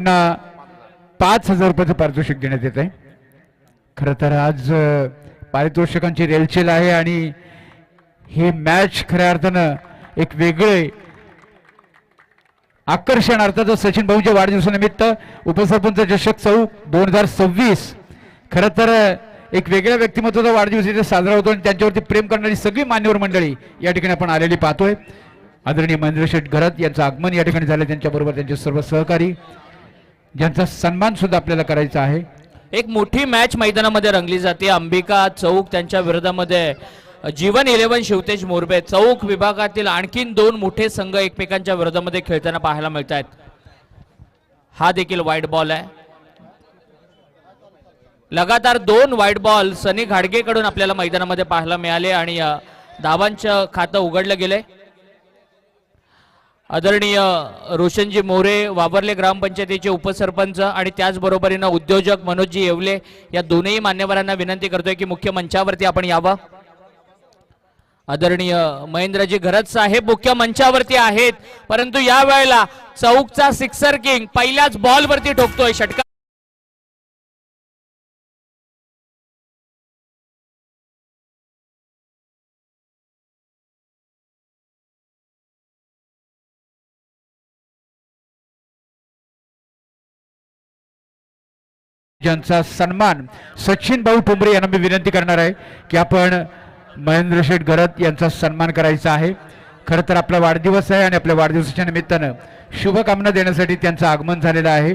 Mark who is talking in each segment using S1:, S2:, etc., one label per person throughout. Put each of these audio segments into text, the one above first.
S1: ना 5,000 रुपयाचं पारितोषिक देण्यात येत आहे। खरं तर आज पारितोषिकांची रेलचेल आहे आणि ही मॅच खऱ्या अर्थानं एक वेगळे आकर्षण अर्थात सचिन भाऊंच्या वाढदिवसानिमित्त उपसरपंच चषक चौक 2026 खरं तर एक वेगळ्या व्यक्तिमत्वाचा वाढदिवस इथे साजरा होतो आणि त्यांच्यावरती प्रेम करणारी सगळी मान्यवर मंडळी या ठिकाणी आपण आलेली पाहतोय। आदरणीय महेंद्र शेठ घरत यांचं आगमन या ठिकाणी झालं, त्यांच्याबरोबर त्यांचे सर्व सहकारी ज्यांचा सन्मान सुद्धा आपल्याला करायचा आहे।
S2: एक मोठी मॅच मैदानामध्ये रंगली जाते। अंबिका चौक त्यांच्या विरोधामध्ये जीवन 11 शिवतेज मोरबे चौक विभागातील आणखीन 2 मोठे संघ एकमेकांच्या विरोधामध्ये खेळताना पाहायला मिळत आहेत। हा देखील वाईट बॉल आहे। लगातार 2 वाईट बॉल सनी घाडगेकडून आपल्याला मैदानामध्ये पाहायला मिळाले आणि धावांचं खातं उघडलं गेले। आदरणीय रोशनजी मोरे वावरले ग्रामपंचायतीचे उपसरपंच आणि त्याचबरोबरीनं उद्योजक मनोजजी येवले या दोन्ही मान्यवरांना विनंती करतोय की मुख्य मंचावरती आपण यावं। आदरणीय महेंद्रजी घरत साहेब मुख्य मंचावरती आहेत, परंतु या वेळेला चौकचा सिक्सर किंग पहिल्याच बॉल वरती ठोकतोय षटकार।
S1: ज्यांचा सन्मान सचिन भाऊ ठोंबरे यांना मी विनंती करणार आहे की आपण महेंद्र शेठ घरत यांचा सन्मान करायचा आहे। खरं तर आपला वाढदिवस आहे आणि आपल्या वाढदिवसाच्या निमित्तानं शुभकामना देण्यासाठी त्यांचं आगमन झालेलं आहे।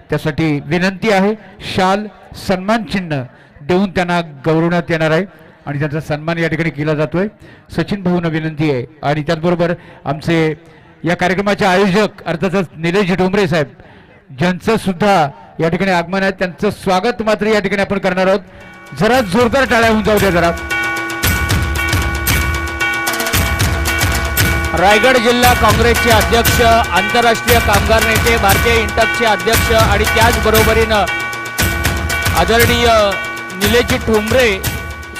S1: त्यासाठी विनंती आहे शाल सन्मान चिन्ह देऊन त्यांना गौरवण्यात येणार आहे आणि त्यांचा सन्मान या ठिकाणी केला जातोय। सचिन भाऊंना विनंती आहे आणि त्याचबरोबर आमचे या कार्यक्रमाचे आयोजक अर्थातच निलेश ठोंबरे साहेब ज्यांचं सुद्धा या ठिकाणी आगमन आहे, त्यांचं स्वागत मात्र या ठिकाणी आपण करणार आहोत। जरा जोरदार टाळ्या होऊन जाऊ द्या जरा।
S2: रायगड जिल्हा काँग्रेसचे अध्यक्ष, आंतरराष्ट्रीय कामगार नेते, भारतीय इंटकचे अध्यक्ष आणि त्याचबरोबरीनं आदरणीय निलेशजी ठोंबरे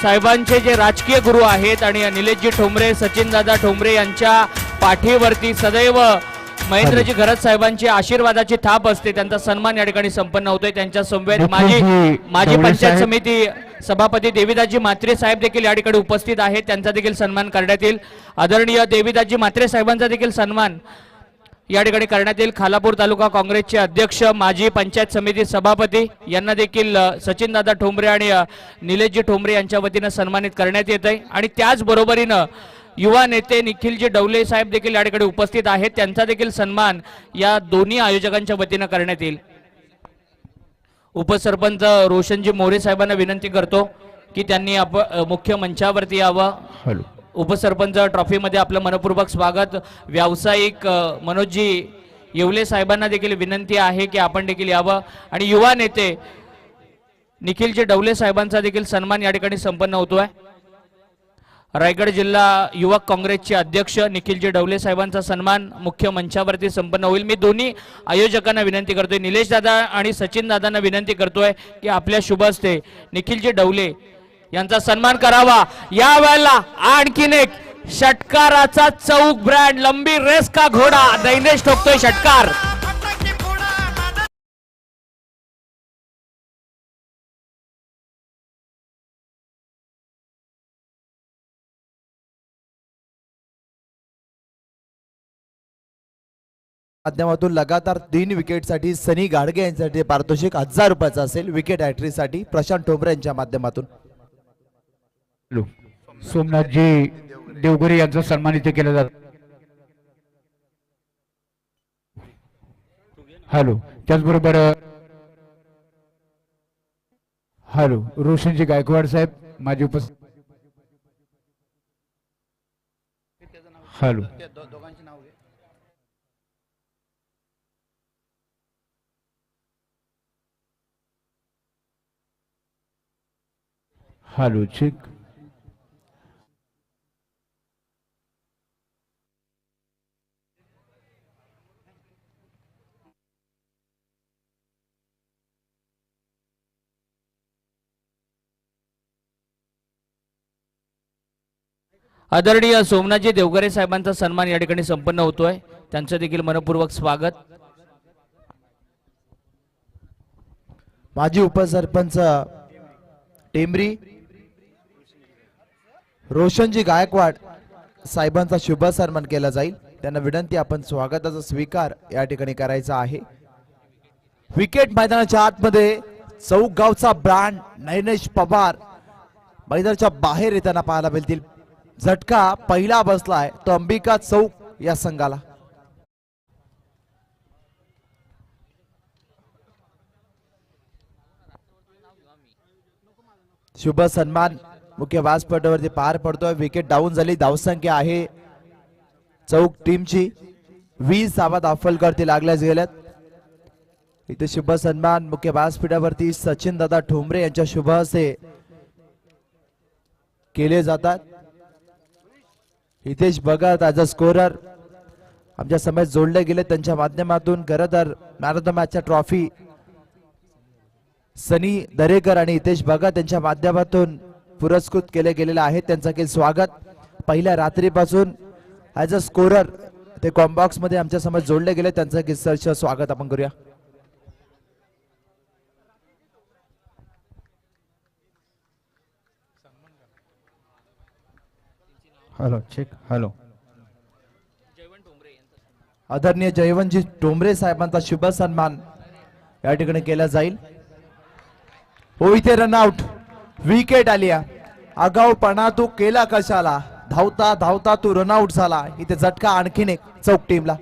S2: साहेबांचे जे राजकीय गुरु आहेत आणि निलेशजी ठोंबरे सचिनदादा ठोंबरे यांच्या पाठीवरती सदैव महेंद्रजी घरत साहेबांची आशीर्वादाची थाप असते। त्यांचा सन्मान या ठिकाणी संपन्न होतोय। त्यांच्या समवेत माजी पंचायत समिती सभापती देवीदासजी म्हात्रे साहेब देखील या ठिकाणी उपस्थित आहेत, त्यांचा देखील सन्मान करण्यात येईल। आदरणीय देवीदासजी म्हात्रे साहेबांचा देखील सन्मान या ठिकाणी करण्यात येईल। खालापूर तालुका काँग्रेसचे अध्यक्ष माजी पंचायत समिती सभापती यांना देखील सचिनदादा ठोंबरे आणि निलेशजी ठोंबरे यांच्या वतीनं सन्मानित करण्यात येत आहे आणि त्याचबरोबरीनं युवा नेते निखिलजी डवले साहेब देखील या ठिकाणी उपस्थित आहेत, त्यांचा देखील सन्मान या दोन्ही आयोजकांच्या वतीनं करण्यात येईल। उपसरपंच रोशनजी मोरे साहेबांना विनंती करतो की त्यांनी मुख्य मंचावरती यावं। उपसरपंच ट्रॉफीमध्ये आपलं मनपूर्वक स्वागत। व्यावसायिक मनोजजी येवले साहेबांना देखील विनंती आहे की आपण देखील यावं आणि युवा नेते निखिलजी डवले साहेबांचा देखील सन्मान या ठिकाणी संपन्न होतोय। रायगड जिल्हा युवक काँग्रेसचे अध्यक्ष निखिलजी डवले साहेबांचा सन्मान मुख्य मंचावरती संपन्न होईल। मी दोन्ही आयोजकांना विनंती करतोय, निलेश दादा आणि सचिन दादांना विनंती करतोय की आपल्या शुभ हस्ते निखिलजी डवले यांचा सन्मान करावा। या वेळेला आणखीन एक षटकाराचा चौक ब्रँड लंबी रेस का घोडा दैनेश ठोकतोय षटकार।
S3: माध्यमातून लगातार 3 विकेटसाठी सनी गाडगे यांच्यासाठी पारितोषिक 1000 रुपयाचं असेल। विकेट हॅट्रिकसाठी प्रशांत ठोंबरे यांच्या माध्यमातून
S1: सोमनाथजी देवगरे यांचा सन्मान इथे केला जातो। हॅलो त्याचबरोबर हॅलो रोशनजी गायकवाड साहेब माझे उपस्थित। Hello hello check.
S2: आदरणीय सोमनाथजी देवगरे साहेबांचा सन्मान या ठिकाणी संपन्न होतोय, त्यांचं देखील मनपूर्वक स्वागत।
S3: माजी उपसरपंच टेंबरी रोशनजी गायकवाड साहेबांचा शुभ सन्मान केला जाईल. त्यांना विनंती, आपण स्वागताचा स्वीकार या ठिकाणी करायचा आहे. विकेट मैदानाच्या आतमध्ये चौक गावचा ब्रँड नैनेश पवार मैदानाच्या बाहेर येताना पाहायला मिळतील. झटका पहिला बसलाय तो अंबिका चौक या संघाला. शुभ सन्मान मुख्य व्यासपीठावरती पार पडतोय. विकेट डाऊन झाली. धावसंख्या आहे चौक टीमची 20 धावा दाखलकरती लागल्याच गेल्यात. इथे शुभ सन्मान मुख्य व्यासपीठावरती सचिन दादा ठोंबरे यांच्या शुभ हस्ते केले जातात. Hitesh Bhagat as a scorer आमच्या समेत जोडले गेले. त्यांच्या माध्यमातून खरं तर मॅन ऑफ द मॅचच्या ट्रॉफी सनी दरेकर आणि हितेश भगत यांच्या माध्यमातून पुरस्कृत केले गेलेले आहे. त्यांचं केलं स्वागत. पहिल्या रात्रीपासून ॲज अ स्कोरर ते कॉम्बॉक्स मध्ये आमच्या समोर जोडले गेले. त्यांचं केलं स्वागत आपण करूया.
S1: Hello check. हॅलो.
S3: आदरणीय जयवंतजी टोंबरे साहेबांचा शुभ सन्मान या ठिकाणी केला जाईल. हो, इथे रनआउट. विकेट आली. आगाऊपणा तू केला कशाला, धावता धावता तू रनआउट झाला. इथे झटका आणखीन एक चौक टीमला.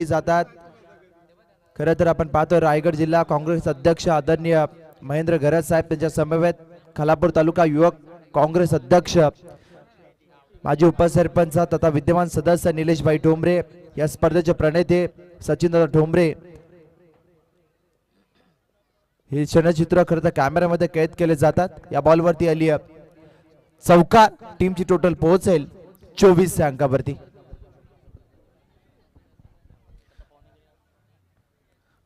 S3: जातात. खरं तर आपण पाहतो रायगड जिल्हा काँग्रेस अध्यक्ष आदरणीय महेंद्र घरत साहेब, त्यांच्या समवेत खालापूर तालुका युवक काँग्रेस अध्यक्ष माजी उपसरपंच तथा विद्यमान सदस्य निलेशभाई ठोंबरे, या स्पर्धेचे प्रणेते सचिनदादा ठोंबरे. हे क्षणचित्र खरं तर कॅमेऱ्यामध्ये कैद केले जातात. या बॉलवरती आली चौकार. टीमची टोटल पोहोचेल 24 अंकावरती.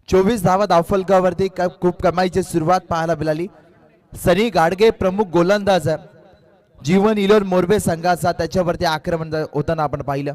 S3: 24 धावा धावफलकावरती खूप कमाईची सुरुवात पाहायला मिळाली. सनी गाडगे प्रमुख गोलंदाज जीवन इलोर मोरबे संघाचा, त्याच्यावरती आक्रमण होताना आपण पाहिलं.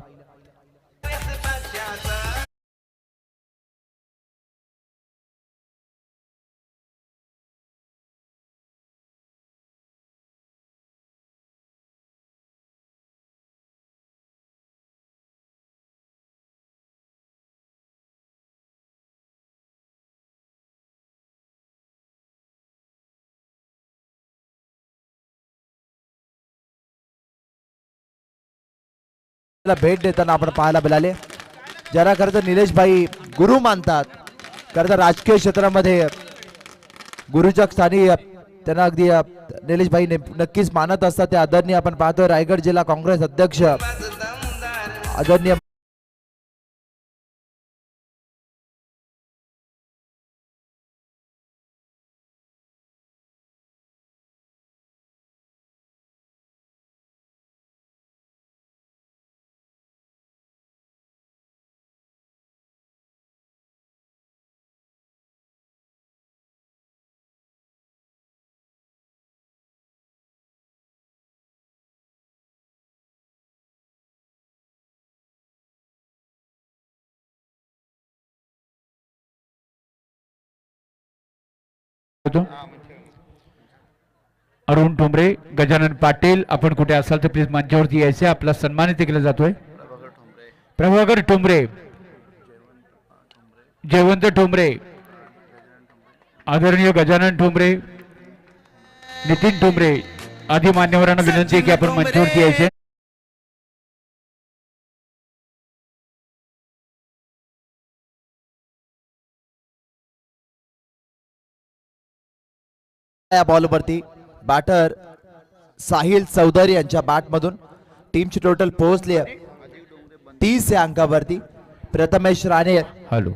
S3: भेट देताना आपण पाहायला मिळाले. ज्याला खरं तर निलेश भाई गुरु मानतात, खरं तर राजकीय क्षेत्रामध्ये गुरुच्या स्थानी त्यांना अगदी निलेश भाई नक्कीच मानत असतात. ते आदरणीय आपण पाहतो रायगड जिल्हा काँग्रेस अध्यक्ष आदरणीय
S1: अरुण ठोंबरे, गजानन पाटील, आपण कुठे असाल तर प्लीज मंचावरती यायचे. आपला सन्मानित केला जातोय. प्रभाकर ठोंबरे, जयवंत ठोंबरे, आदरणीय गजानन ठोंबरे, नितीन ठोंबरे आदी मान्यवरांना विनंती आहे की आपण मंचावरती यायचे.
S3: या बॉलवरती बॅटर साहिल चौधरी यांच्या बॅटमधून टीमची टोटल पोहोचली 30 या अंकावरती. प्रथमेश राणे
S1: हॅलो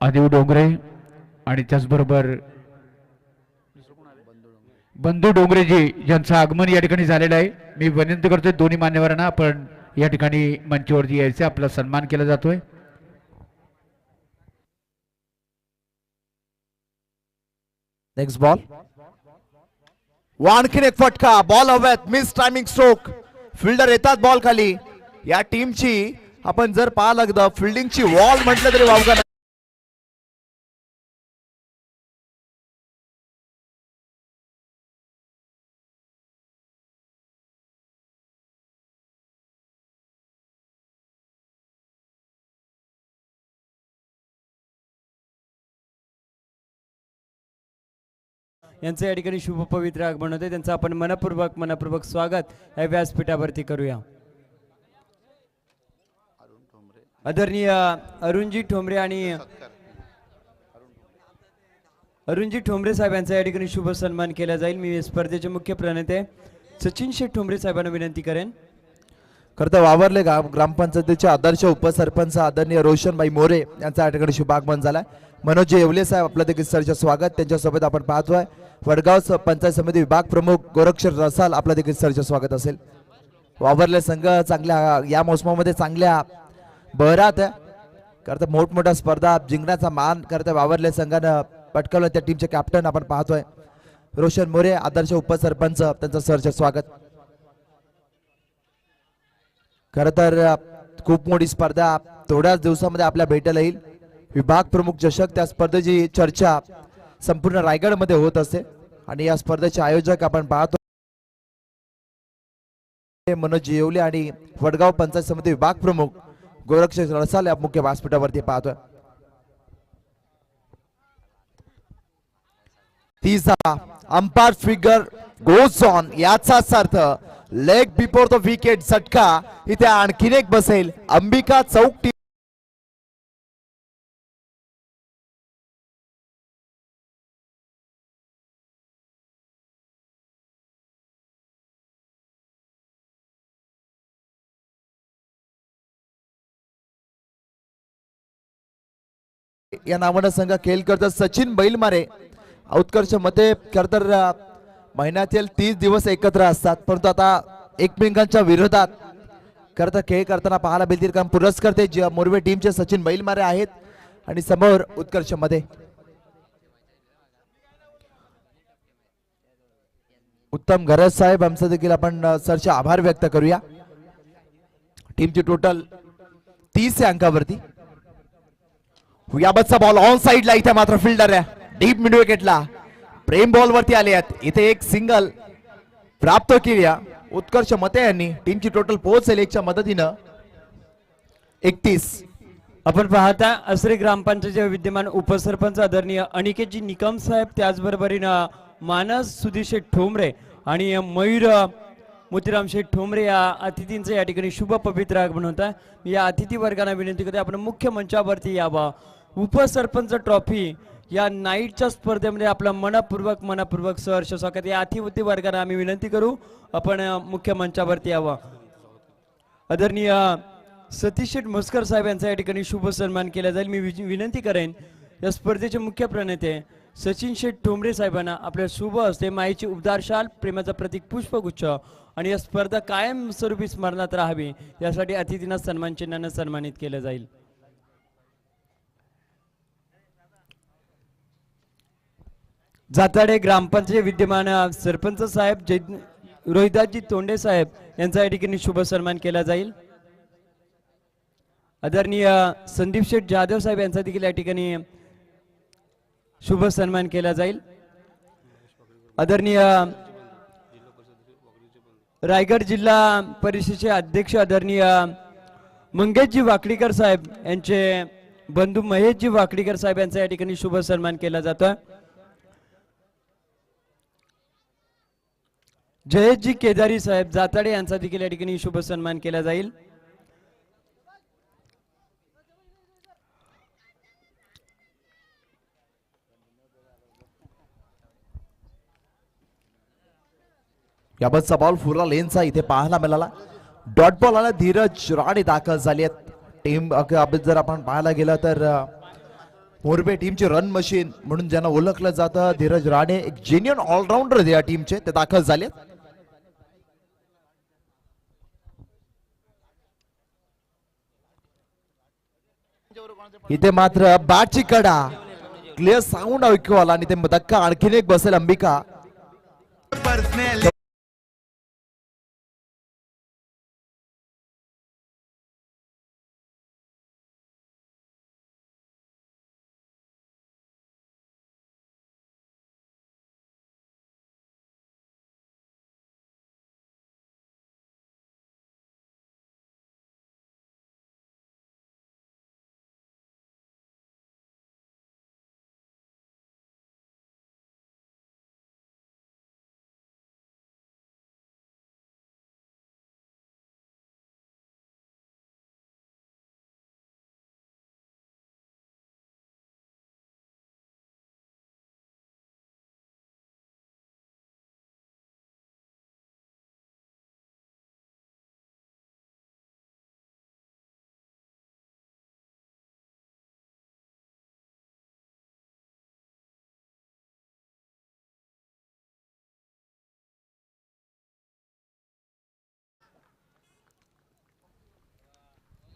S1: आदिव डोंगरे आणि त्याचबरोबर बंधू डोंगरेजी ज्यांचं आगमन या ठिकाणी झालेलं आहे. मी विनंती करतोय दोन्ही मान्यवरांना आपण या ठिकाणी मंचावरती यायचे, आपला सन्मान केला जातोय.
S3: नेक्स्ट बॉल आणखीन एक फटका. बॉल हवेत, मिस टायमिंग स्ट्रोक. फिल्डर येतात बॉल खाली. या टीमची आपण जर पाहायला लागलं फिल्डिंगची वॉल म्हटलं तरी वावगा नाही.
S4: यांचं या ठिकाणी शुभ पवित्र आगमन होते. त्यांचं आपण मनपूर्वक स्वागत या व्यासपीठावरती करूया. आदरणीय अरुणजी ठोंबरे आणि अरुणजी ठोंबरे साहेब यांचा या ठिकाणी शुभ सन्मान केला जाईल. मी स्पर्धेचे मुख्य प्रणेते सचिन शेठ ठोंबरे साहेबांना विनंती करेन.
S3: खरं वावरले ग्रामपंचायतीचे आदर्श उपसरपंच आदरणीय रोशनभाई मोरे यांचा या ठिकाणी शुभागमन झालाय. मनोज येवले साहेब आपलं देखील सरचे स्वागत. त्यांच्यासोबत आपण पाहतोय वडगाव पंचायत समिती विभाग प्रमुख गोरक्षर रसाल आपलं देखील सरचे स्वागत असेल. वावरले संघ चांगल्या या मोसमामध्ये चांगल्या बहरात करता मोठमोठ्या स्पर्धा जिंकण्याचा मान करता वावरले संघानं पटकावलं. त्या टीमचे कॅप्टन आपण पाहतोय रोशन मोरे आदर्श उपसरपंच, त्यांचं सरचे स्वागत. खर तर खूप मोठी स्पर्धा थोड्याच दिवसामध्ये आपल्या भेटायला येईल. विभाग प्रमुख चषक त्या स्पर्धेची चर्चा संपूर्ण रायगडमध्ये होत असते आणि या स्पर्धेचे आयोजक आपण पाहतो मनोज येवले आणि वडगाव पंचायत समिती विभाग प्रमुख गोरक्षर रसाल या मुख्य व्यासपीठावरती पाहतोय. 30 अंपायर फिगर गोज ऑन याचाच अर्थ लेग बिफोर द विकेट झटका इथे आणखीन एक बसेल. अंबिका चौक या नावानं संघ खेळ करतात. सचिन बैलमारे उत्कर्ष मते खर तर महिन्यातील 30 दिवस एकत्र असतात, परंतु आता एकमेकांच्या विरोधात खर तर खेळ करताना पाहायला मिळतील. कारण पुरस्कर्ते मोरवे टीमचे सचिन बैलमारे आहेत आणि समोर उत्कर्ष मध्ये उत्तम घरज साहेब आमचं देखील आपण सरचे आभार व्यक्त करूया. टीमची टोटल 30 या अंकावरती. याबतचा बॉल ऑन साइडला इथे मात्र फिल्डर डीप मिड विकेटला प्रेम बॉल वरती आले आहेत. इथे एक सिंगल प्राप्त केली उत्कर्ष मते यांनी. टीमची टोटल पोहोचेल एकच्या मदतीनं 31.
S4: आपण पाहता असरे ग्रामपंचायतीचे विद्यमान उपसरपंच आदरणीय अनिकेतजी निकम साहेब, त्याचबरोबरीनं मानस सुधीर शेठ ठोंबरे आणि मयूर मोतीराम शेठ ठोंबरे या अतिथींचं या ठिकाणी शुभ पवित्र आगमन होत आहे. मी या अतिथी वर्गांना विनंती करते आपण मुख्य मंचावरती यावं. उपसरपंच ट्रॉफी या नाईटच्या स्पर्धेमध्ये आपलं मनपूर्वक सहर्ष स्वागत. या अतिथी वर्गांना आम्ही विनंती करू आपण मुख्य मंचावरती यावं. आदरणीय सतीश शेठ म्हस्कर साहेब यांचा या ठिकाणी शुभ सन्मान केला जाईल. मी विनंती करेन या स्पर्धेचे मुख्य प्रणेते सचिन शेठ ठोंबरे साहेबांना आपल्या शुभ हस्ते माईची उबदार शाल, प्रेमाचा प्रतीक पुष्पगुच्छ आणि या स्पर्धा कायम स्वरूपी स्मरणात राहावी यासाठी अतिथींना सन्मान चिन्हाने सन्मानित केलं जाईल. जाताडे ग्रामपंचायत विद्यमान सरपंच साहेब रोहिदासजी तोंडे साहेब यांचा या ठिकाणी शुभ सन्मान केला जाईल. आदरणीय संदीप शेठ जाधव साहेब यांचा देखील या ठिकाणी शुभ सन्मान केला जाईल. आदरणीय रायगड जिल्हा परिषदेचे अध्यक्ष आदरणीय मंगेशजी वाकडीकर साहेब यांचे बंधू महेशजी वाकडीकर साहेब यांचा या ठिकाणी शुभ सन्मान केला जातोय. जयेशजी केदारी साहेब जाताडे यांचा देखील या ठिकाणी शुभ सन्मान केला जाईल.
S3: याबाबतचा बॉल फुला लेनचा इथे पाहायला मिळाला. डॉट बॉल आला. धीरज राणे दाखल झाली आहेत. टीम जर आपण पाहायला गेलं तर मोरबे टीमची रन मशीन म्हणून ज्यांना ओळखलं जातं धीरज राणे एक जेन्युइन ऑलराऊंडर या टीमचे ते दाखल झाले. इथे मात्र बॅटची कडा क्लिअर साऊंड ऐकू आला आणि ते धक्का आणखीन एक बसेल अंबिका.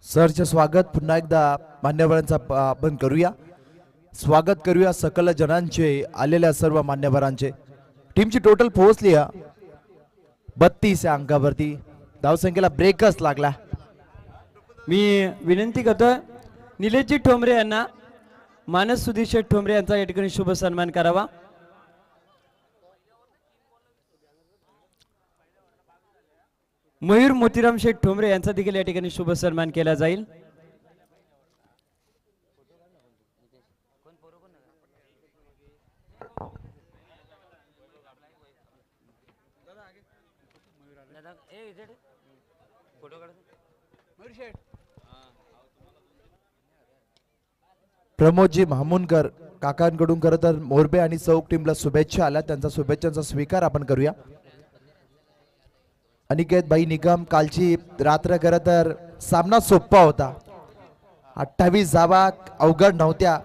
S3: सरचे स्वागत पुन्हा एकदा मान्यवरांचा आपण करूया. स्वागत करूया सकल जनांचे आलेल्या सर्व मान्यवरांचे. टीमची टोटल पोहोचली 32 या अंकावरती. धावसंख्येला ब्रेकच लागला.
S4: मी विनंती करतोय निलेशजी ठोंबरे यांना मानस सुधीर ठोंबरे यांचा या ठिकाणी शुभ सन्मान करावा. मयूर मोतीराम शेठ ठोंबरे यांचा देखील या ठिकाणी शुभ सन्मान केला जाईल.
S3: प्रमोदजी महामुनकर काकांकडून खरं तर मोरबे आणि चौक टीमला शुभेच्छा आल्या. त्यांचा शुभेच्छांचा स्वीकार आपण करूया. अनिकेत भाई निगम कालची रात्र खरं तर सामना सोपा होता. 28 धावा अवघड नव्हत्या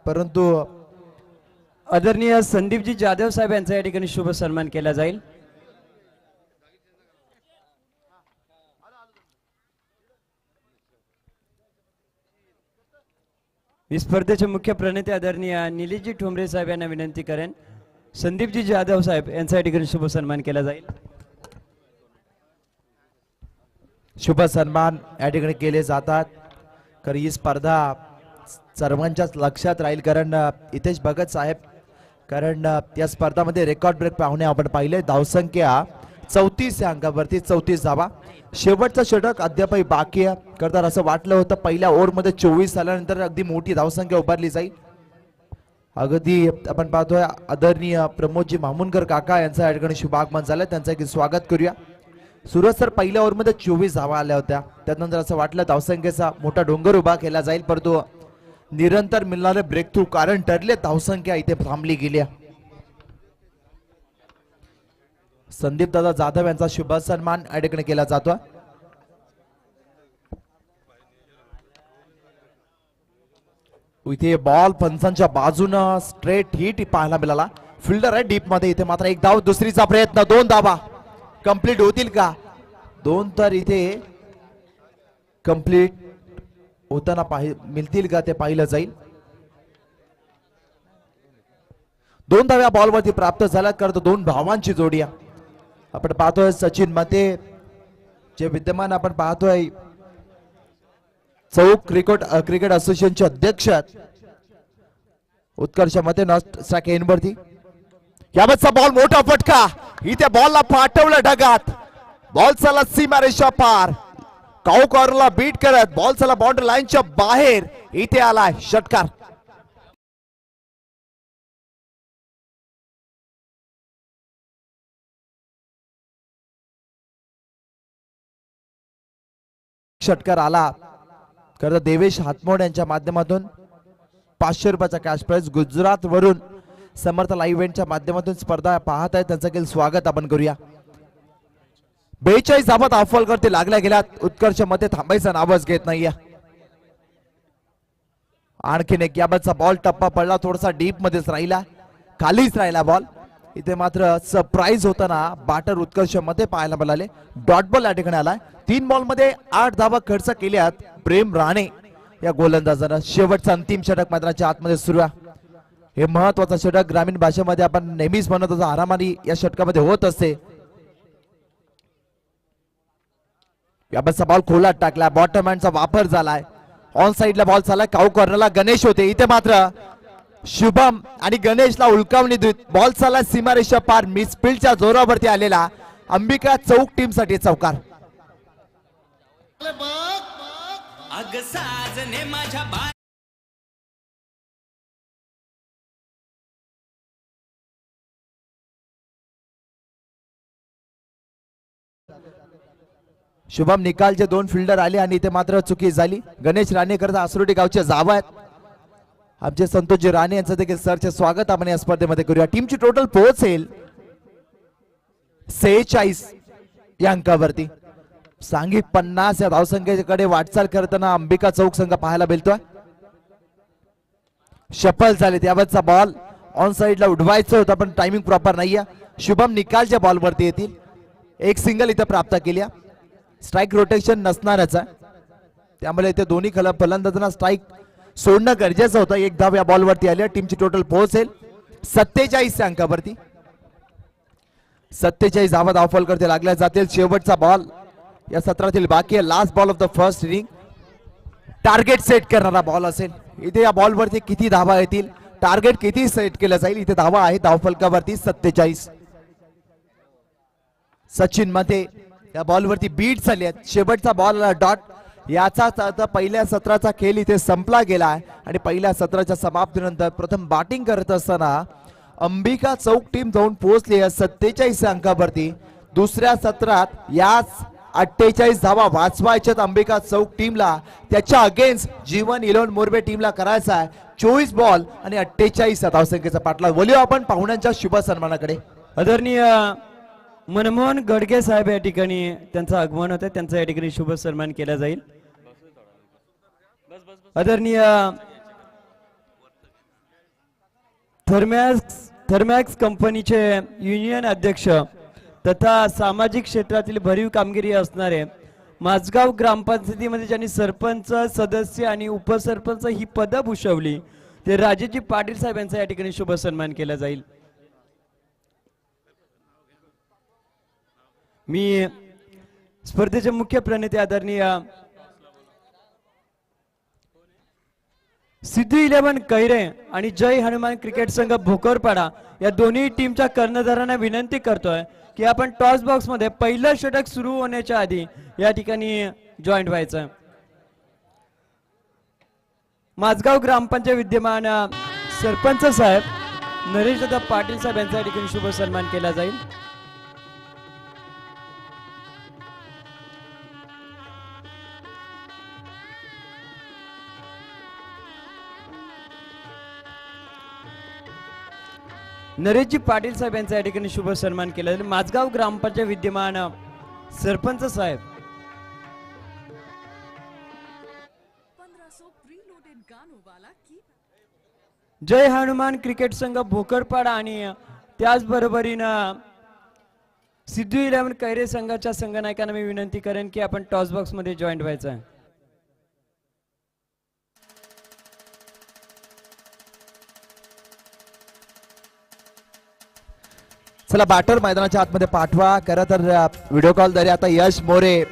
S3: परंतु
S4: आदरणीय संदीपजी जाधव साहेब यांचा या ठिकाणी शुभ सन्मान केला जाईल. मी स्पर्धेचे मुख्य प्रणेते आदरणीय निलेशजी ठोंबरे साहेब यांना विनंती करेन संदीपजी जाधव साहेब यांचा या ठिकाणी शुभ सन्मान केला जाईल.
S3: शुभ सन्मान या ठिकाणी केले जातात. खरी ही स्पर्धा सर्वांच्याच लक्षात राहील कारण हितेश भगत साहेब कारण या स्पर्धामध्ये रेकॉर्ड ब्रेक पाहुणे आपण पाहिले. धावसंख्या 34 या अंकावरती 34 धावा. शेवटचा षटक अद्यापही बाकी आहे. करता असं वाटलं होतं पहिल्या ओव्हरमध्ये 24 आल्यानंतर अगदी मोठी धावसंख्या उभारली जाईल. अगदी आपण पाहतोय आदरणीय प्रमोदजी मामुनकर काका यांचा या ठिकाणी शुभागमन झालं. त्यांचं एक स्वागत करूया. सुरज सर पहिल्या ओव्हरमध्ये 24 धावा आल्या होत्या. त्यानंतर असं वाटलं धावसंख्येचा मोठा डोंगर उभा केला जाईल परंतु निरंतर मिळणारे ब्रेक थ्रू कारण ठरले धावसंख्या इथे थांबली गेली. संदीप दादा जाधव यांचा शुभ सन्मान या ठिकाणी केला जातो. इथे बॉल पंचांच्या बाजूनं स्ट्रेट हिट पाहायला मिळाला. फिल्डर आहे डीप मध्ये. इथे मात्र एक धाव दुसरीचा प्रयत्न 2 धावा कंप्लीट होतील का? 2 तर इथे कंप्लीट होताना मिळतील का ते पाहिलं जाईल. 2 धाव्या बॉलवरती प्राप्त झाल्यात करतो 2 धावांची जोडी आपण पाहतोय. सचिन मते जे विद्यमान आपण पाहतोय चौक क्रिकेट असोसिएशनचे अध्यक्ष उत्कर्ष मते नॉट एनवरती. यावरचा बॉल मोठा फटका. इथे बॉलला पाठवलं ढगात. बॉल चला सीमारेषा पार. काऊकॉरला बीट करत बॉल चला बाउंड्री लाईनच्या बाहेर. इथे आलाय षटकार. षटकार आला. खरं देवेश हातमोड यांच्या माध्यमातून 500 रुपयाचा कॅश प्राइज गुजरात वरून समर्थ लाईव्ह इव्हेंटच्या माध्यमातून स्पर्धा पाहत आहे. त्यांचं केलं स्वागत आपण करूया. 42 धावात अफोलकरती लागल्या गेल्यात. उत्कर्ष मध्ये थांबायचं नावच घेत नाहीये. आणखीन एक याबाचा बॉल टप्पा पडला, थोडासा डीप मध्येच राहिला, खालीच राहिला बॉल. इथे मात्र सरप्राईज होताना बॅटर उत्कर्ष मध्ये पाहायला मिळाले. डॉट बॉल या ठिकाणी आलाय. 3 बॉल मध्ये 8 धावा खर्च केल्यात प्रेम राणे या गोलंदाजानं. शेवटचा अंतिम षटक मैदानाच्या आतमध्ये सुरू आहे. हे महत्वाचं षटक ग्रामीण भाषेमध्ये आपण नेहमीच म्हणत असतो, आरामाने या षटकामध्ये होत असते. याबाचा बॉल खोलात टाकला, बॉटम हँडचा वापर झालाय. ऑन साइडला बॉल चालला, काऊ कॉर्नरला गणेश होते. इथे मात्र शुभम आणि गणेशला उलकावणी देत बॉल चालला सीमारेषा पार. मिसफिल्डच्या जोरावरती आलेला अंबिका चौक टीम साठी चौकार. शुभम निकालचे 2 फिल्डर आले आणि इथे मात्र चुकी झाली. गणेश राणे करता आसरोटी गावचे जाव आहेत. आमचे संतोषजी राणे यांचं देखील सरचे स्वागत आपण या स्पर्धेमध्ये करूया. टीमची टोटल पोहोचेल 46 या अंकावरती. सांघिक 50 या धावसंख्येकडे वाटचाल करताना अंबिका चौक संघ पाहायला मिळतोय. शफल झाले, त्यावरचा बॉल ऑन साइडला उडवायचं होतं पण टायमिंग प्रॉपर नाहीये. शुभम निकालच्या बॉलवरती येतील. एक सिंगल इथे प्राप्त केली. स्ट्राईक रोटेशन नसणारच आहे, त्यामुळे इथे दोन्ही फलंदाजांना स्ट्राईक सोडणं गरजेचं होतं. 1 धाव या बॉलवरती आली. टीमची टोटल पोहोचेल 47 या अंकावरती. 47 धावा धावफल करते लागल्या जातील. शेवटचा बॉल या सत्रातील बाकी आहे. Last ball of the first inning. Target set करणारा बॉल असेल. इथे या बॉलवरती किती धावा येतील, टार्गेट किती सेट केलं जाईल. इथे धावा आहे धावफलकावरती 47. सचिन मध्ये या बॉलवरती बीट झाली आहेत. शेवटचा बॉल डॉट. याचाच अर्थ पहिल्या सत्राचा खेळ इथे संपला गेला आहे आणि पहिल्या सत्राच्या समाप्तीनंतर प्रथम बॅटिंग करत असताना अंबिका चौक टीम जाऊन पोहोचली आहे 47 अंकावरती. दुसऱ्या सत्रात याच 48 धावा वाचवायच्यात अंबिका चौक टीमला. त्याच्या अगेन्स्ट जीवन इलोन मोरबे टीमला करायचा आहे 24 बॉल आणि 48 धावसंख्येचा पाठलाग. बोलूया आपण पाहुण्यांच्या शुभ सन्मानाकडे.
S4: आदरणीय मनमोहन गडगे साहेब या ठिकाणी त्यांचं आगमन होतं, त्यांचा या ठिकाणी शुभ सन्मान केला जाईल. आदरणीय थर्मॅक्स कंपनीचे युनियन अध्यक्ष तथा सामाजिक क्षेत्रातील भरीव कामगिरी असणारे माझगाव ग्रामपंचायतीमध्ये ज्यांनी सरपंच, सदस्य आणि उपसरपंच ही पदं भूषवली ते राजेजी पाटील साहेब यांचा या ठिकाणी शुभ सन्मान केला जाईल. मी स्पर्धेचे मुख्य प्रणेते आदरणीय सिद्धू 11 कैरे आणि जय हनुमान क्रिकेट संघ भोकरपाडा या दोन्ही टीमच्या कर्णधारांना विनंती करतोय की आपण टॉस बॉक्स मध्ये पहिलं षटक सुरू होण्याच्या आधी या ठिकाणी जॉईंट व्हायचं. माझगाव ग्रामपंचायत विद्यमान सरपंच साहेब नरेश दादा पाटील साहेब यांचा या ठिकाणी शुभ सन्मान केला जाईल. नरेशजी पाटील साहेब यांचा या ठिकाणी शुभ सन्मान केला जाईल. माझगाव ग्रामपंचायत विद्यमान सरपंच साहेब जय हनुमान क्रिकेट संघ भोकरपाडा आणि त्याचबरोबरीनं सिद्धू 11 कैरे संघाच्या संघनायकांना मी विनंती करेन की आपण टॉस बॉक्स मध्ये जॉईंट व्हायचं आहे.
S3: चला बॅटर मैदानाच्या आतमध्ये पाठवा. खरं तर व्हिडिओ कॉल द्वारे आता यश मोरे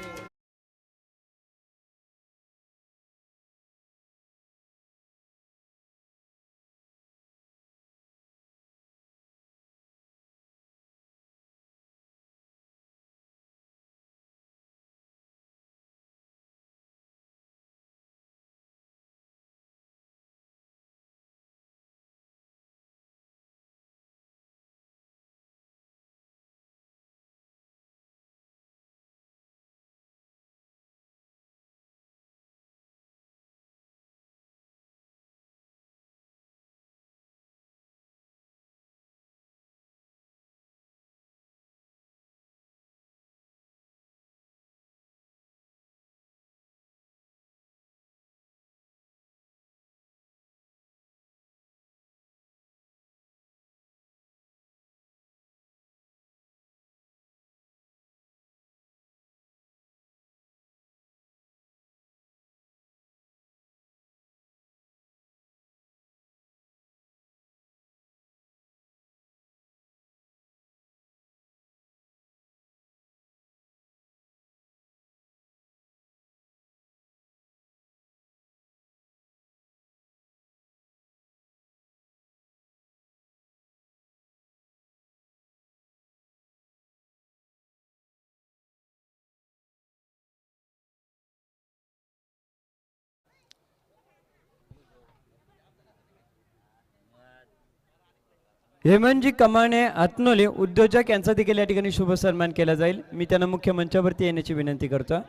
S4: हेमंतजी कमाने आत्नोले उद्योजक यांचा देखील या ठिकाणी शुभ सन्मान केला जाईल. मी त्यांना मुख्य मंचावरती येण्याची विनंती करतो.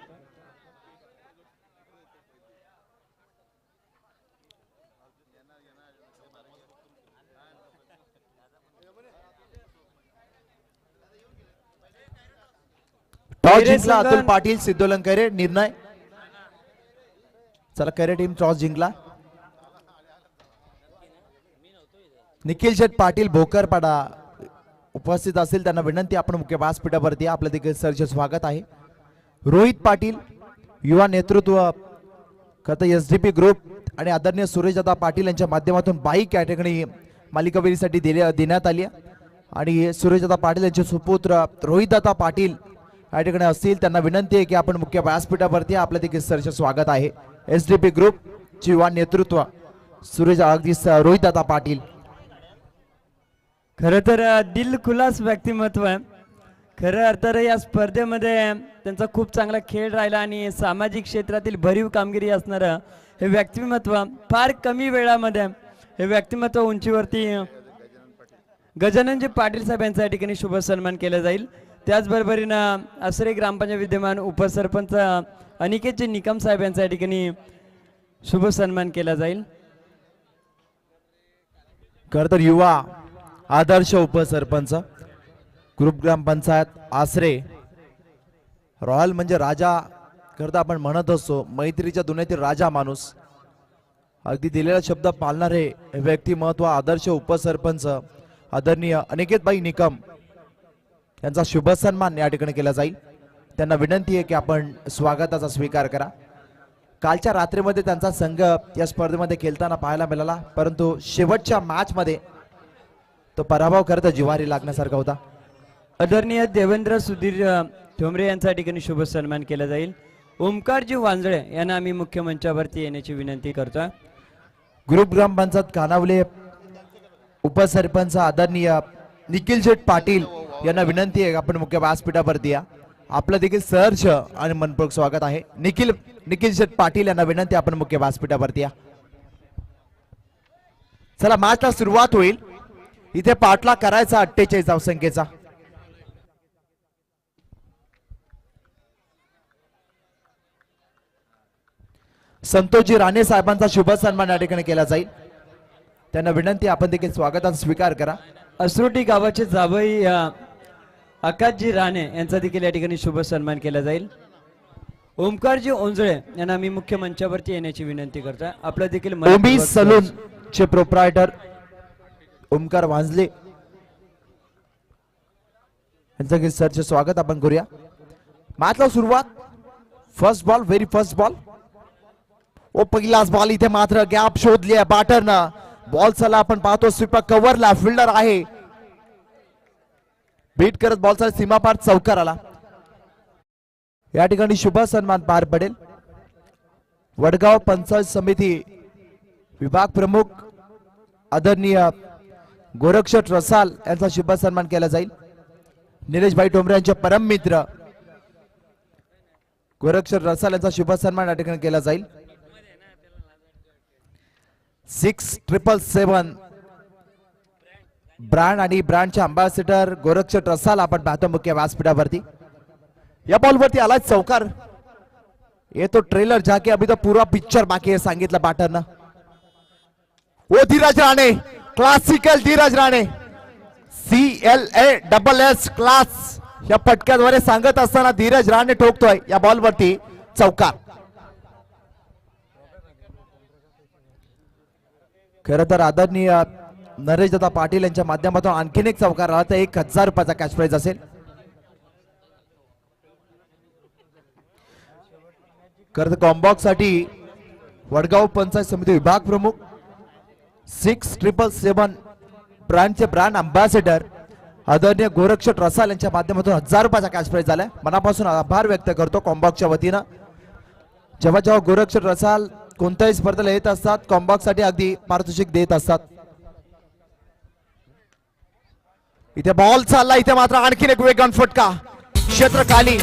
S3: टॉस जिंकला अतुल पाटील सिद्धोलंकरे. निर्णय चला कॅरे टीम टॉस जिंकला. निखिल शेठ पाटील भोकरपाडा उपस्थित असतील, त्यांना विनंती आपण मुख्य व्यासपीठावरती आपल्या देखील सरचे स्वागत आहे. रोहित पाटील युवा नेतृत्व खरं एसडीपी ग्रुप आणि आदरणीय सुरेशदादा पाटील यांच्या माध्यमातून बाईक या ठिकाणी मालिकावीरीसाठी देण्यात आली आणि सुरेशदादा पाटील यांचे सुपुत्र रोहितदादा पाटील या ठिकाणी असतील, त्यांना विनंती आहे की आपण मुख्य व्यासपीठावरती आपल्या देखील सरचे स्वागत आहे. एसडीपी ग्रुप चे युवा नेतृत्व सुरेश अगदी रोहितदादा पाटील.
S4: खरं तर दिलखुलास व्यक्तिमत्व आहे. खरं अर्थानं या स्पर्धेमध्ये त्यांचा खूप चांगला खेळ राहिला आणि सामाजिक क्षेत्रातील भरीव कामगिरी असणारं हे व्यक्तिमत्व फार कमी वेळामध्ये हे व्यक्तिमत्व उंचीवरती गजाननजी पाटील साहेब यांच्या या ठिकाणी शुभ सन्मान केला जाईल. त्याचबरोबरीनं आसरे ग्रामपंचायत विद्यमान उपसरपंच अनिकेतजी निकम साहेब यांच्या या ठिकाणी शुभ सन्मान केला जाईल.
S3: खरं तर युवा आदर्श उपसरपंच ग्रुप ग्रामपंचायत आसरे. रॉयल म्हणजे राजा, खरं आपण म्हणत असतो मैत्रीच्या दुनियेतील राजा माणूस, अगदी दिलेला शब्द पाळणारे व्यक्तिमत्व आदर्श उपसरपंच आदरणीय अनिकेतबाई निकम यांचा शुभ सन्मान या ठिकाणी केला जाईल. त्यांना विनंती आहे की आपण स्वागताचा स्वीकार करा. कालच्या रात्रीमध्ये त्यांचा संघ या स्पर्धेमध्ये खेळताना पाहायला मिळाला, परंतु शेवटच्या मॅच मध्ये तो पराभव करता जिवारी लागण्यासारखा होता.
S4: आदरणीय देवेंद्र सुधीर ठोंबरे यांच्या ठिकाणी शुभ सन्मान केला जाईल. ओमकारजी वांजळे यांना आम्ही मुख्य मंचावरती येण्याची विनंती करतो.
S3: ग्रुप ग्रामपंचायत कानावले उपसरपंच आदरणीय निखिल शेठ पाटील यांना विनंती आहे आपण मुख्य व्यासपीठावरती या. आपलं देखील सहर्ष आणि मनपूर्वक स्वागत आहे. निखिल शेठ पाटील यांना विनंती आपण मुख्य व्यासपीठावरती या. चला मॅचला सुरुवात होईल. इथे पाटला करायचा 48 धावसंख्येचा. संतोषजी राणे साहेबांचा शुभ सन्मान या ठिकाणी केला जाईल. त्यांना विनंती आपण देखील स्वागताचा स्वीकार करा.
S4: असरोटी गावाचे जावई आकाशजी राणे यांचा देखील या ठिकाणी शुभ सन्मान केला जाईल. ओमकारजी ओंजळे यांना मी मुख्य मंचावरती येण्याची विनंती करतोय. आपलं देखील
S3: ओमी सलून चे प्रोप्रायटर ओमकार वांजले यांचं सरचे स्वागत आपण करूया. मॅचला सुरुवात. First ball, very first ball. ओ पहिलाच बॉल इथे मात्र गॅप शोधली बॅटरनं. बॉल चला आपण पाहतो स्वीपर कव्हरला फिल्डर आहे, बीट करत बॉलचा सीमापार चौकार आला. या ठिकाणी शुभ सन्मान पार पडेल. वडगाव पंचायत समिती विभाग प्रमुख आदरणीय गोरक्षट रसाल यांचा शुभ सन्मान केला जाईल. निलेशभाई ठोंबरे यांचे परम मित्र गोरक्षट रसाल यांचा शुभ सन्मान या ठिकाणी केला जाईल. 6777 ब्रँड आणि ब्रँडचे अंबॅसिडर गोरक्षट रसाल आपण पाहतो मुख्य व्यासपीठावरती. या बॉलवरती आला चौकार. ये तो ट्रेलर जाके अभी तो पूरा पिक्चर बाकी है सांगितलं बॅटरनं. ओ Dheeraj Rane, classical Dheeraj Rane, CLASS class या फटक्याद्वारे सांगत असताना धीरज राणे ठोकतोय या बॉलवरती चौकार. खरं तर आदरणीय नरेशदादा पाटील यांच्या माध्यमातून आणखीन एक चौकार आला तर 1000 रुपयाचा कॅश प्राइज असेल. खरं तर कॉम्बॉक्स साठी वडगाव पंचायत समिती विभाग प्रमुख 6777 ब्रँडचे ब्रँड अंबॅसिडर आदरणीय गोरक्षट रसाल यांच्या माध्यमातून 1000 रुपयाचा कॅश प्राइज झालाय. मनापासून आभार व्यक्त करतो कॉम्बॉक्सच्या वतीनं. जेव्हा जेव्हा गोरक्षट रसाल कोणत्याही स्पर्धेला येत असतात कॉम्बॉक्स साठी अगदी पारितोषिक देत असतात. इथे बॉल चालला, इथे मात्र आणखीन एक वेगवान फटका क्षेत्रकाली.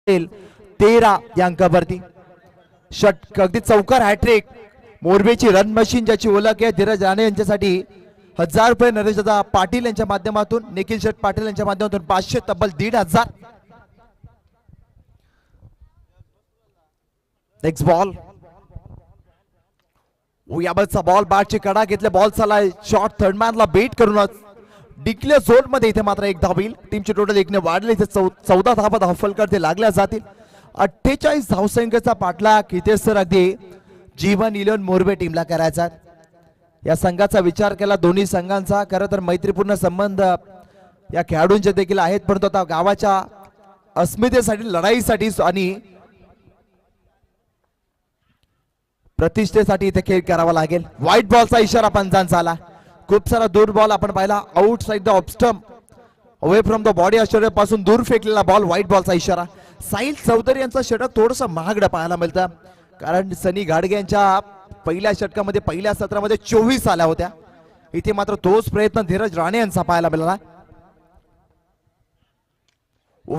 S3: 13 या अंकावरती. षटक अगदी चौकार हॅट्रिक. मोरबीची रन मशीन ज्याची ओळख आहे धीरज राणे यांच्यासाठी 1000 रुपये नरेशदादा पाटील यांच्या माध्यमातून, निखिल शेठ पाटील यांच्या माध्यमातून 500 तब्बल 1500. Next ball. याबतचा बॉल बॅटची कडा घेतले. बॉल चालला शॉर्ट थर्ड मॅनला बेट करूनच डिक्लेअर झोन मध्ये. इथे मात्र एक धाव येईल. टीमची टोटल 1 ने वाढले. इथे 14 धावा धावफलकर ते लागल्या जातील. 48 धावसंख्येचा पाठलाग इथे सर अगदी जीवन इलेव्हन मोरबे टीमला करायचा. या संघाचा विचार केला दोन्ही संघांचा. खरं तर मैत्रीपूर्ण संबंध या खेळाडूंचे देखील आहेत, परंतु आता गावाच्या अस्मितेसाठी, लढाईसाठी आणि प्रतिष्ठेसाठी इथे खेळ करावा लागेल. व्हाईट बॉलचा इशारा पंचांचा आला. खूप सारा दूर बॉल आपण पाहिला. Out side the off stump, away from the body Australia पासून दूर फेकलेला बॉल. व्हाईट बॉलचा इशारा. साहिल चौधरी यांचा षटक थोडस महागडं पाहायला मिळतं, कारण सनी गाडगे यांच्या पहिल्या षटकामध्ये पहिल्या सत्रामध्ये 24 आल्या होत्या. इथे मात्र तोच प्रयत्न धीरज राणे यांचा पाहायला मिळाला.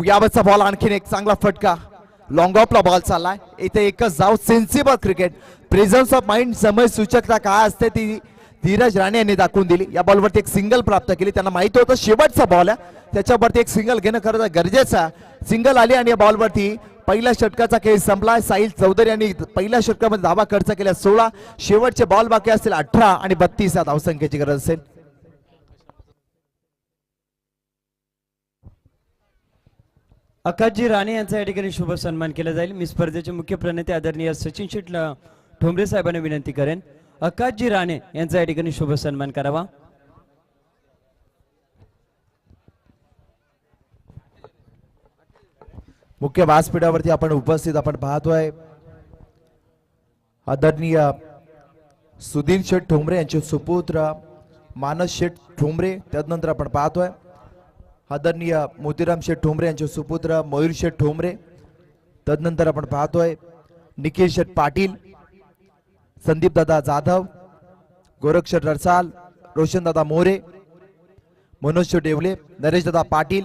S3: यावरचा बॉल आणखीन एक चांगला फटका. लॉंग ऑफला बॉल चाललाय. इथे एकच जाव. Sensible cricket. Presence of mind, समय सूचकता काय असते ती धीरज राणे यांनी दाखवून दिली. या बॉलवरती एक सिंगल प्राप्त केली. त्यांना माहिती होतं शेवटचा बॉल आहे, त्याच्यावरती एक सिंगल घेणं खरं गरजेचं. सिंगल आली आणि या बॉलवरती पहिल्या षटकाचा खेळ संपला. साहिल चौधरी यांनी पहिल्या षटकामध्ये धावा खर्च केल्या 16. शेवटचे बॉल बाकी असतील 18 आणि 32 या धावसंख्येची गरज असेल.
S4: आकाशजी राणे यांचा या ठिकाणी शुभ सन्मान केला जाईल. मी स्पर्धेचे मुख्य प्रणेते आदरणीय सचिन शेठ ठोंबरे साहेबांना विनंती करेन, आकाशजी राणे यांचा या ठिकाणी शुभ सन्मान करावा.
S3: मुख्य व्यासपीठावरती आपण उपस्थित आपण पाहतोय आदरणीय सुधीर शेठ ठोंबरे यांचे सुपुत्र मानस शेठ ठोंबरे. त्यानंतर आपण पाहतोय आदरणीय मोतीराम शेठ ठोंबरे यांचे सुपुत्र मयूर शेठ ठोंबरे. तदनंतर आपण पाहतोय निखिल शेठ पाटील, संदीप दादा जाधव, गोरख शेठ रसाल, रोशन दादा मोरे, मनोज शेठ येवले, नरेश दादा पाटील,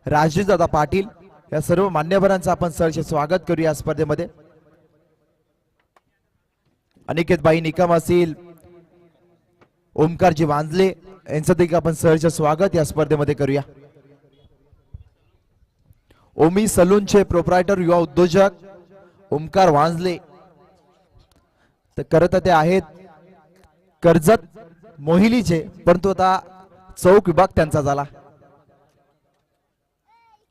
S3: राजेश दादा पाटील या सर्व मान्यवरांचं आपण सहर्ष स्वागत करूया या स्पर्धेमध्ये. अनिकेत बाई निकम असतील, ओमकारजी वांजले यांचं देखील आपण सहर्ष स्वागत या स्पर्धेमध्ये करूया. ओमी सलूनचे प्रोप्रायटर युवा उद्योजक ओमकार वांजले तर करत ते आहेत कर्जत मोहिलीचे, परंतु आता चौक विभाग त्यांचा झाला.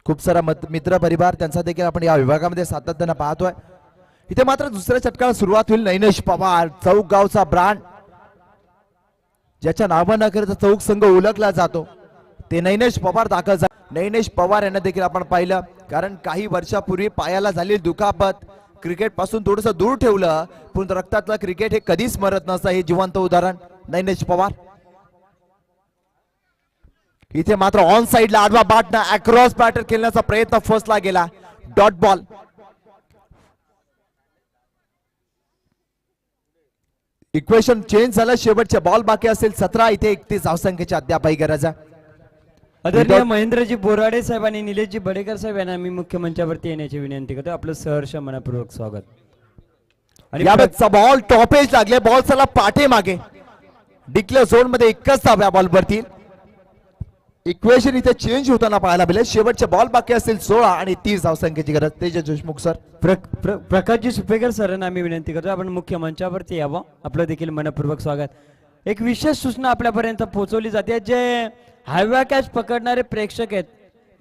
S3: खूप सारा मित्र परिवार त्यांचा देखील आपण या विभागामध्ये सातत्याने पाहतोय. इथे मात्र दुसऱ्या षटकाला सुरुवात होईल. नैनेश पवार, चौक गावचा ब्रांड, ज्याच्या नावानं करता चौक संघ ओळखला जातो ते नैनेश पवार दाखल झाले. नैनेश पवार यांना देखील आपण पाहिलं, कारण काही वर्षापूर्वी पायाला झालेली दुखापत क्रिकेट पासून थोडस दूर ठेवलं, पण रक्तातलं क्रिकेट हे कधीच मरत नसतं. हे जिवंत उदाहरण नैनेश पवार. इथे मात्र ऑन साइडला आडवा बाटना अक्रॉस बॅटर खेळण्याचा प्रयत्न फसला गेला. Dot ball. इक्वेशन चेंज झालं. शेवटचे बॉल बाकी असेल 17. इथे 31 धावसंख्येची अद्यापही गरज आहे.
S4: आदरणीय महेंद्रजी बोराडे साहेब आणि निलेशजी बडेकर साहेब यांना मी मुख्य मंचावरती येण्याची विनंती करतो. आपलं सहर्ष मनपूर्वक स्वागत. आणि
S3: यावेळेचा बॉल टॉपेज लागले. बॉल चला पाठे मागे. डिक्लेअर झोन मध्ये एकच धाव या बॉलवरती. इक्वेशन इथे चेंज होताना पाहायला मिळेल. शेवटचे बॉल बाकी असतील 16 आणि 30 धावसंख्येची गरज. तेजस देशमुख सर.
S4: प्रकाशजी सुपेकर सरांना आम्ही विनंती करतो आपण मुख्य मंचावरती यावं. आपलं देखील मनपूर्वक स्वागत. एक विशेष सूचना आपल्यापर्यंत पोहोचवली जाते. जे हायवा कॅच पकडणारे प्रेक्षक आहेत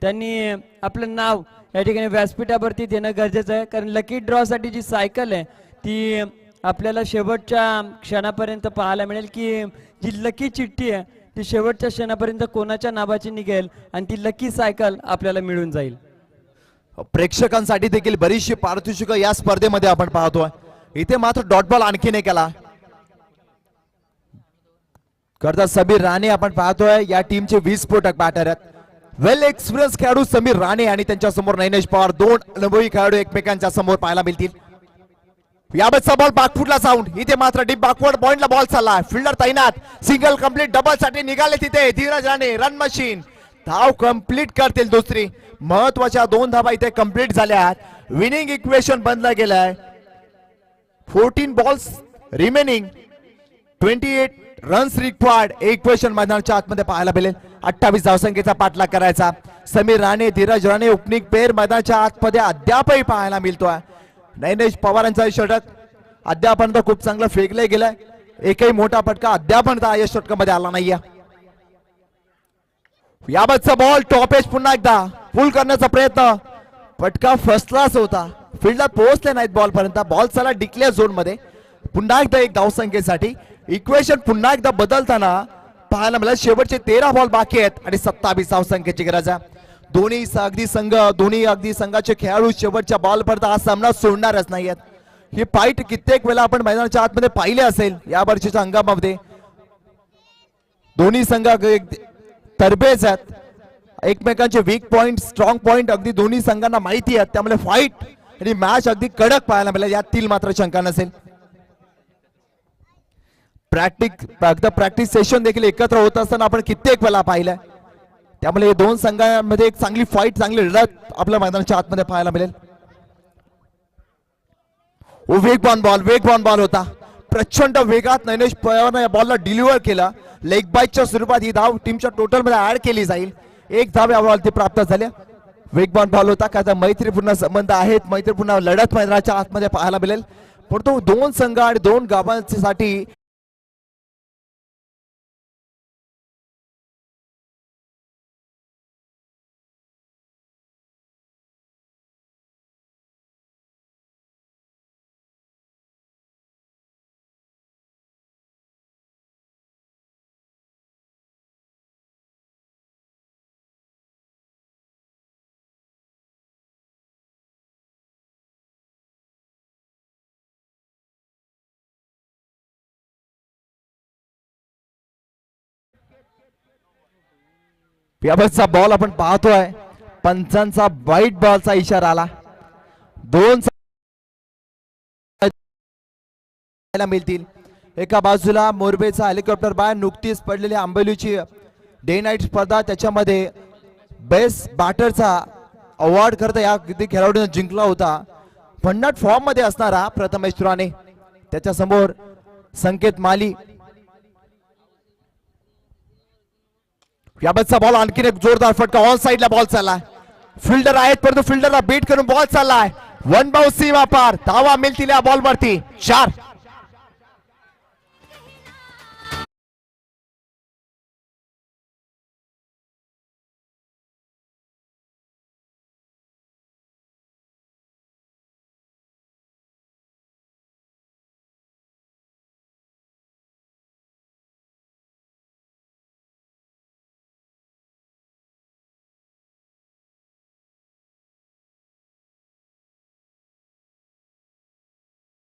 S4: त्यांनी आपलं नाव या ठिकाणी व्यासपीठावरती देणं गरजेचं आहे, कारण लकी ड्रॉ साठी जी सायकल आहे ती आपल्याला शेवटच्या क्षणापर्यंत पाहायला मिळेल की जी लकी चिठ्ठी आहे ती शेवटच्या क्षणापर्यंत कोणाच्या नावाची निघेल आणि ती लकी सायकल आपल्याला मिळून जाईल.
S3: प्रेक्षकांसाठी देखील बरीचशी पारितोषिकं या स्पर्धेमध्ये आपण पाहतोय. इथे मात्र डॉट बॉल आणखीन एक केला करता समीर राणे आपण पाहतोय. या टीमचे 20 स्फोटक बॅटर आहेत. वेल एक्सपिरियन्स खेळाडू समीर राणे आणि त्यांच्या समोर नैनेश पवार, दोन अनुभवी खेळाडू एकमेकांच्या समोर पाहायला मिळतील. याबतचा बॉल बॅकफुटला जाऊन इथे मात्र डीप बॅकवर्ड पॉइंटला बॉल चालला. फिल्डर तैनात. Single complete. डबल साठी निघाले तिथे धीरज राणे. रन मशीन धाव कंप्लीट करतील दुसरी, महत्वाच्या 2 धावा इथे कंप्लीट झाल्या. विनिंग इक्वेशन बनला गेलाय. 14 balls remaining, 28 runs required. Equation मैदानाच्या आतमध्ये पाहायला मिळेल. 28 धावसंख्येचा पाठलाग करायचा. समीर राणे, धीरज राणे ओपनिंग पेअर मैदानाच्या आतमध्ये अद्यापही पाहायला मिळतोय. नैनेश पवारांचा षटक अद्यापर्यंत खूप चांगलं फेकले गेलाय. एकही मोठा फटका अद्यापर्यंत या षटकामध्ये आला नाहीये. याबाबतचा बॉल टॉपेज पुन्हा एकदा पुल करण्याचा प्रयत्न. फटका फर्स्ट क्लास होता. फील्डला पोहोचले नाहीत बॉल पर्यंत. बॉल चला डिक्लेअर झोन मध्ये. पुन्हा एकदा एक धावसंख्येसाठी इक्वेशन पुन्हा एकदा बदलताना पाहायला मिळालं. शेवटचे 13 बॉल बाकी आहेत आणि 27 धावसंख्येची गरज आहे. दोन्ही अगदी संघाचे खेळाडू शेवटच्या बॉल पर्यंत हा सामना सोडणारच नाहीयेत. ही फाईट कित्येक वेळा आपण मैदानाच्या आतमध्ये पाहिले असेल या वर्षीच्या हंगामामध्ये. दोन्ही संघ तरबेज आहेत. एकमेकांचे वीक पॉइंट स्ट्रॉंग पॉइंट अगदी दोन्ही संघांना माहिती आहेत. त्यामुळे फाईट आणि मॅच अगदी कडक पाहायला मिळेल. यातील मात्र शंका नसेल. प्रॅक्टिस सेशन देखील एकत्र होत असताना आपण कित्येक वेळा पाहिलंय. त्यामुळे हे 2 संघांमध्ये एक चांगली फाईट, चांगली लढत आपल्या मैदानाच्या आतमध्ये पाहायला मिळेल. वेगवान बॉल होता. प्रचंड वेगात नैनेश पवारने या बॉलला डिलिव्हर केला. लेग बाईकच्या स्वरूपात ही धाव टीमच्या टोटल मध्ये ऍड केली जाईल. 1 धाव या बॉलती प्राप्त झाल्या. वेगवान बॉल होता. काय मैत्रीपूर्ण संबंध आहेत. मैत्रीपूर्ण लढत मैदानाच्या आतमध्ये पाहायला मिळेल. परंतु 2 संघ आणि 2 गावांसाठी याबाबतचा बॉल आपण पाहतोय. पंचांचा वाईट बॉलचा इशारा आला. 2 मिळतील. एका बाजूला मोरबेचा हेलिकॉप्टर बाय नुकतीच पडलेली आंबोलीची डे नाईट स्पर्धा, त्याच्यामध्ये बेस्ट बॅटरचा अवॉर्ड करता या खेळाडूने जिंकला होता. भन्नाट फॉर्म मध्ये असणारा प्रथमेश राणे. त्याच्या समोर संकेत माली. याबाबतचा बॉल आणखीन एक जोरदार फटका. ऑन साइडला बॉल चाललाय. फिल्डर आहेत परंतु फिल्डरला बीट करून बॉल चाललाय. 1 बाउंस सीमा पार. धावा मिळतील या बॉल वरती 4.